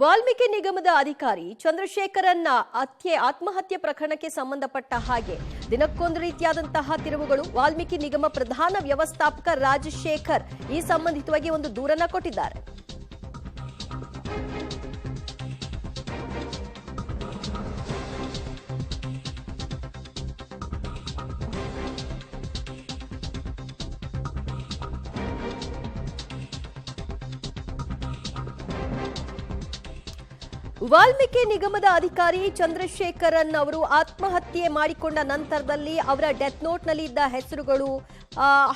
ವಾಲ್ಮೀಕಿ ನಿಗಮದ ಅಧಿಕಾರಿ ಚಂದ್ರಶೇಖರನ್ನ ಆತ್ಮಹತ್ಯೆ ಪ್ರಕರಣಕ್ಕೆ ಸಂಬಂಧಪಟ್ಟ ಹಾಗೆ ದಿನಕ್ಕೊಂದು ರೀತಿಯಾದಂತಹ ತಿರುವುಗಳು. ವಾಲ್ಮೀಕಿ ನಿಗಮ ಪ್ರಧಾನ ವ್ಯವಸ್ಥಾಪಕ ರಾಜಶೇಖರ್ ಈ ಸಂಬಂಧಿತವಾಗಿ ಒಂದು ದೂರನ್ನ ಕೊಟ್ಟಿದ್ದಾರೆ. ವಾಲ್ಮೀಕಿ ನಿಗಮದ ಅಧಿಕಾರಿ ಚಂದ್ರಶೇಖರನ್ ಅವರು ಆತ್ಮಹತ್ಯೆ ಮಾಡಿಕೊಂಡ ನಂತರದಲ್ಲಿ ಅವರ ಡೆತ್ ನೋಟ್ನಲ್ಲಿ ಇದ್ದ ಹೆಸರುಗಳು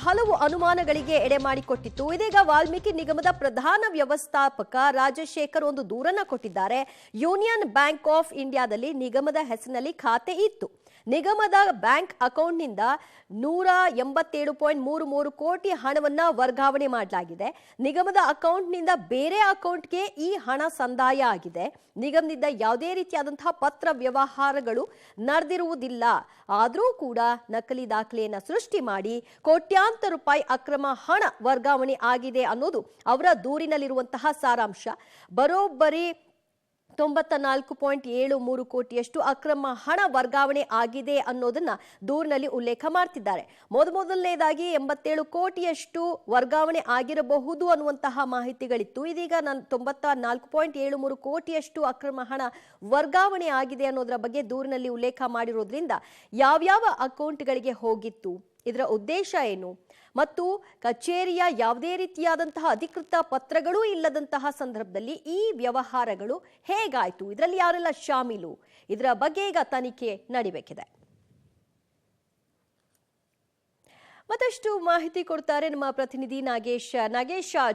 ಹಲವು ಅನುಮಾನಗಳಿಗೆ ಎಡೆ ಮಾಡಿಕೊಟ್ಟಿತ್ತು. ಇದೀಗ ವಾಲ್ಮೀಕಿ ನಿಗಮದ ಪ್ರಧಾನ ವ್ಯವಸ್ಥಾಪಕ ರಾಜಶೇಖರ್ ಒಂದು ದೂರನ್ನ ಕೊಟ್ಟಿದ್ದಾರೆ. ಯೂನಿಯನ್ ಬ್ಯಾಂಕ್ ಆಫ್ ಇಂಡಿಯಾದಲ್ಲಿ ನಿಗಮದ ಹೆಸರಿನಲ್ಲಿ ಖಾತೆ ಇತ್ತು. ನಿಗಮದ ಬ್ಯಾಂಕ್ ಅಕೌಂಟ್ನಿಂದ 187.33 ಕೋಟಿ ಹಣವನ್ನ ವರ್ಗಾವಣೆ ಮಾಡಲಾಗಿದೆ. ನಿಗಮದ ಅಕೌಂಟ್ನಿಂದ ಬೇರೆ ಅಕೌಂಟ್ಗೆ ಈ ಹಣ ಸಂದಾಯ ಆಗಿದೆ. ನಿಗಮದಿಂದ ಯಾವುದೇ ರೀತಿಯಾದಂತಹ ಪತ್ರ ವ್ಯವಹಾರಗಳು ನಡೆದಿರುವುದಿಲ್ಲ. ಆದರೂ ಕೂಡ ನಕಲಿ ದಾಖಲೆಯನ್ನ ಸೃಷ್ಟಿ ಮಾಡಿ ಕೋಟ್ಯಾಂತರ ರೂಪಾಯಿ ಅಕ್ರಮ ಹಣ ವರ್ಗಾವಣೆ ಆಗಿದೆ ಅನ್ನೋದು ಅವರ ದೂರಿನಲ್ಲಿರುವಂತಹ ಸಾರಾಂಶ. ಬರೋಬ್ಬರಿ 94.73 ಕೋಟಿಯಷ್ಟು ಅಕ್ರಮ ಹಣ ವರ್ಗಾವಣೆ ಆಗಿದೆ ಅನ್ನೋದನ್ನ ದೂರಿನಲ್ಲಿ ಉಲ್ಲೇಖ ಮಾಡ್ತಿದ್ದಾರೆ. ಮೊದಲನೇದಾಗಿ 87 ಕೋಟಿಯಷ್ಟು ವರ್ಗಾವಣೆ ಆಗಿರಬಹುದು ಅನ್ನುವಂತಹ ಮಾಹಿತಿಗಳಿತ್ತು. ಇದೀಗ 94.73 ಕೋಟಿಯಷ್ಟು ಅಕ್ರಮ ಹಣ ವರ್ಗಾವಣೆ ಆಗಿದೆ ಅನ್ನೋದರ ಬಗ್ಗೆ ದೂರಿನಲ್ಲಿ ಉಲ್ಲೇಖ ಮಾಡಿರೋದ್ರಿಂದ ಯಾವ್ಯಾವ ಅಕೌಂಟ್ಗಳಿಗೆ ಹೋಗಿತ್ತು, ಇದರ ಉದ್ದೇಶ ಏನು ಮತ್ತು ಕಚೇರಿಯ ಯಾವುದೇ ರೀತಿಯಾದಂತಹ ಅಧಿಕೃತ ಪತ್ರಗಳೂ ಇಲ್ಲದಂತಹ ಸಂದರ್ಭದಲ್ಲಿ ಈ ವ್ಯವಹಾರಗಳು ಹೇಗಾಯ್ತು, ಇದರಲ್ಲಿ ಯಾರೆಲ್ಲ ಶಾಮೀಲು, ಇದರ ಬಗ್ಗೆ ಈಗ ತನಿಖೆ ನಡಿಬೇಕಿದೆ. ಮತ್ತಷ್ಟು ಮಾಹಿತಿ ಕೊಡ್ತಾರೆ ನಮ್ಮ ಪ್ರತಿನಿಧಿ ನಾಗೇಶ್.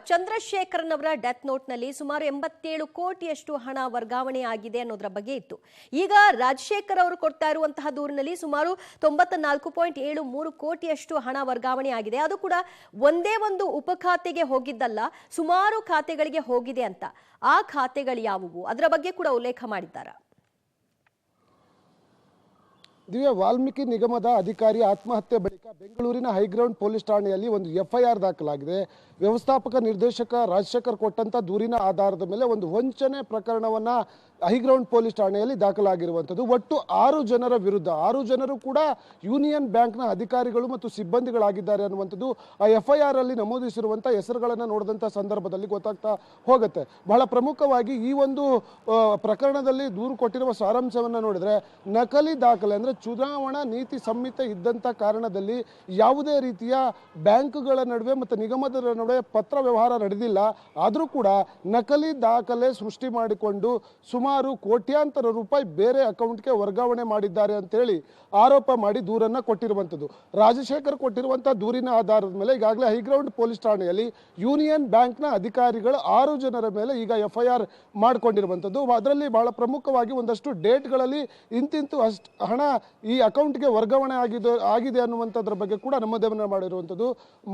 ಚಂದ್ರಶೇಖರನ್ ಅವರ ಡೆತ್ ನೋಟ್ನಲ್ಲಿ ಸುಮಾರು 87 ಕೋಟಿಯಷ್ಟು ಹಣ ವರ್ಗಾವಣೆ ಆಗಿದೆ ಅನ್ನೋದ್ರ ಬಗ್ಗೆ ಇತ್ತು. ಈಗ ರಾಜಶೇಖರ್ ಅವರು ಕೊಡ್ತಾ ಇರುವಂತಹ ದೂರಿನಲ್ಲಿ ಸುಮಾರು 94.73 ಕೋಟಿಯಷ್ಟು ಹಣ ವರ್ಗಾವಣೆ ಆಗಿದೆ. ಅದು ಕೂಡ ಒಂದೇ ಒಂದು ಉಪಖಾತೆಗೆ ಹೋಗಿದ್ದಲ್ಲ, ಸುಮಾರು ಖಾತೆಗಳಿಗೆ ಹೋಗಿದೆ ಅಂತ. ಆ ಖಾತೆಗಳು ಯಾವುವು, ಅದರ ಬಗ್ಗೆ ಕೂಡ ಉಲ್ಲೇಖ ಮಾಡಿದ್ದಾರೆ. ದಿವ್ಯ, ವಾಲ್ಮೀಕಿ ನಿಗಮದ ಅಧಿಕಾರಿ ಆತ್ಮಹತ್ಯೆ ಬಳಿಕ ಬೆಂಗಳೂರಿನ ಹೈಗ್ರೌಂಡ್ ಪೊಲೀಸ್ ಠಾಣೆಯಲ್ಲಿ ಒಂದು FIR ದಾಖಲಾಗಿದೆ. ವ್ಯವಸ್ಥಾಪಕ ನಿರ್ದೇಶಕ ರಾಜಶೇಖರ್ ಕೊಟ್ಟಂತ ದೂರಿನ ಆಧಾರದ ಮೇಲೆ ಒಂದು ವಂಚನೆ ಪ್ರಕರಣವನ್ನ ಹೈಗ್ರೌಂಡ್ ಪೊಲೀಸ್ ಠಾಣೆಯಲ್ಲಿ ದಾಖಲಾಗಿರುವಂಥದ್ದು. ಒಟ್ಟು 6 ಜನರ ವಿರುದ್ಧ, 6 ಜನರು ಕೂಡ ಯೂನಿಯನ್ ಬ್ಯಾಂಕ್ನ ಅಧಿಕಾರಿಗಳು ಮತ್ತು ಸಿಬ್ಬಂದಿಗಳಾಗಿದ್ದಾರೆ ಅನ್ನುವಂಥದ್ದು ಆ FIR ಅಲ್ಲಿ ನಮೂದಿಸಿರುವಂಥ ಹೆಸರುಗಳನ್ನು ನೋಡಿದಂಥ ಸಂದರ್ಭದಲ್ಲಿ ಗೊತ್ತಾಗ್ತಾ ಹೋಗುತ್ತೆ. ಬಹಳ ಪ್ರಮುಖವಾಗಿ ಈ ಒಂದು ಪ್ರಕರಣದಲ್ಲಿ ದೂರು ಕೊಟ್ಟಿರುವ ಸಾರಾಂಶವನ್ನು ನೋಡಿದ್ರೆ, ನಕಲಿ ದಾಖಲೆ ಅಂದರೆ ಚುನಾವಣಾ ನೀತಿ ಸಂಹಿತೆ ಇದ್ದಂಥ ಕಾರಣದಲ್ಲಿ ಯಾವುದೇ ರೀತಿಯ ಬ್ಯಾಂಕ್ಗಳ ನಡುವೆ ಮತ್ತು ನಿಗಮದ ನಡುವೆ ಪತ್ರ ವ್ಯವಹಾರ ನಡೆದಿಲ್ಲ. ಆದರೂ ಕೂಡ ನಕಲಿ ದಾಖಲೆ ಸೃಷ್ಟಿ ಮಾಡಿಕೊಂಡು ಸುಮಾರು ಕೋಟ್ಯಾಂತರ ರೂಪಾಯಿ ಬೇರೆ ಅಕೌಂಟ್ಗೆ ವರ್ಗಾವಣೆ ಮಾಡಿದ್ದಾರೆ ಅಂತೇಳಿ ಆರೋಪ ಮಾಡಿ ದೂರನ್ನು ಕೊಟ್ಟಿರುವಂಥದ್ದು. ರಾಜಶೇಖರ್ ಕೊಟ್ಟಿರುವಂಥ ದೂರಿನ ಆಧಾರದ ಮೇಲೆ ಈಗಾಗಲೇ ಹೈಗ್ರೌಂಡ್ ಪೊಲೀಸ್ ಠಾಣೆಯಲ್ಲಿ ಯೂನಿಯನ್ ಬ್ಯಾಂಕ್ನ ಅಧಿಕಾರಿಗಳು 6 ಜನರ ಮೇಲೆ ಈಗ FIR ಮಾಡಿಕೊಂಡಿರುವಂಥದ್ದು. ಅದರಲ್ಲಿ ಬಹಳ ಪ್ರಮುಖವಾಗಿ ಒಂದಷ್ಟು ಡೇಟ್ಗಳಲ್ಲಿ ಇಂತಿಂತು ಅಷ್ಟು ಹಣ ಈ ಅಕೌಂಟ್ಗೆ ವರ್ಗಾವಣೆ ಆಗಿದೆ ಅನ್ನುವಂಥದ್ರ ಬಗ್ಗೆ ಕೂಡ ನಮೂದನೆ ಮಾಡಿರುವಂಥದ್ದು.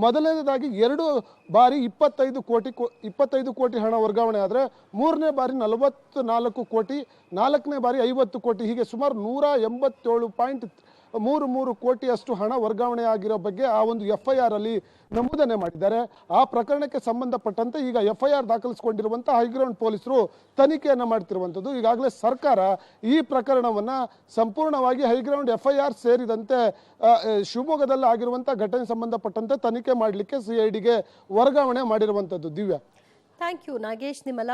ಮೊದಲನೇದಾಗಿ 2 ಬಾರಿ 25 ಕೋಟಿ ಹಣ ವರ್ಗಾವಣೆ ಆದರೆ, 3ನೇ ಬಾರಿ 44 ಕೋಟಿ, 4ನೇ ಬಾರಿ 50 ಕೋಟಿ, ಹೀಗೆ ಸುಮಾರು 187.33 ಕೋಟಿಯಷ್ಟು ಹಣ ವರ್ಗಾವಣೆ ಆಗಿರೋ ಬಗ್ಗೆ ಆ ಒಂದು FIR ಅಲ್ಲಿ ನಮೂದನೆ ಮಾಡಿದ್ದಾರೆ. ಆ ಪ್ರಕರಣಕ್ಕೆ ಸಂಬಂಧಪಟ್ಟಂತೆ ಈಗ FIR ದಾಖಲಿಸಿಕೊಂಡಿರುವಂಥ ಹೈಗ್ರೌಂಡ್ ಪೊಲೀಸರು ತನಿಖೆಯನ್ನು ಮಾಡ್ತಿರುವಂಥದ್ದು. ಈಗಾಗಲೇ ಸರ್ಕಾರ ಈ ಪ್ರಕರಣವನ್ನು ಸಂಪೂರ್ಣವಾಗಿ ಹೈಗ್ರೌಂಡ್ FIR ಸೇರಿದಂತೆ ಶಿವಮೊಗ್ಗದಲ್ಲಿ ಆಗಿರುವಂಥ ಘಟನೆ ಸಂಬಂಧಪಟ್ಟಂತೆ ತನಿಖೆ ಮಾಡಲಿಕ್ಕೆ CIDಗೆ ವರ್ಗಾವಣೆ ಮಾಡಿರುವಂಥದ್ದು. Divya, thank you Nagesh. ನಿಮ್ಮೆಲ್ಲ